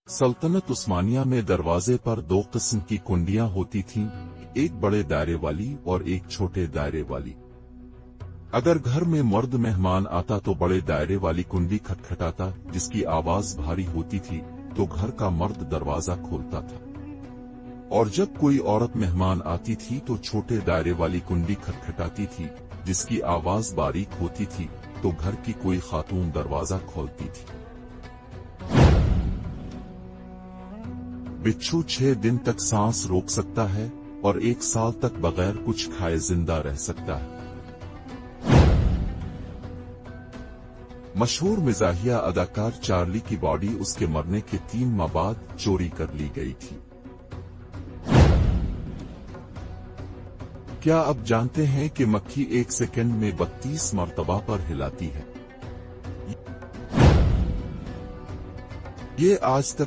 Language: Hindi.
सल्तनत उस्मानिया में दरवाजे पर दो किस्म की कुंडियां होती थीं, एक बड़े दायरे वाली और एक छोटे दायरे वाली। अगर घर में मर्द मेहमान आता तो बड़े दायरे वाली कुंडी खटखटाता, जिसकी आवाज भारी होती थी, तो घर का मर्द दरवाजा खोलता था। और जब कोई औरत मेहमान आती थी तो छोटे दायरे वाली कुंडी खटखटाती थी, जिसकी आवाज बारीक होती थी, तो घर की कोई खातून दरवाजा खोलती थी। बिच्छू 6 दिन तक सांस रोक सकता है और 1 साल तक बगैर कुछ खाए जिंदा रह सकता है। मशहूर मिजाहिया अदाकार चार्ली की बॉडी उसके मरने के 3 माह बाद चोरी कर ली गई थी। क्या आप जानते हैं कि मक्खी 1 सेकंड में 32 मरतबा पर हिलाती है? ये आज तक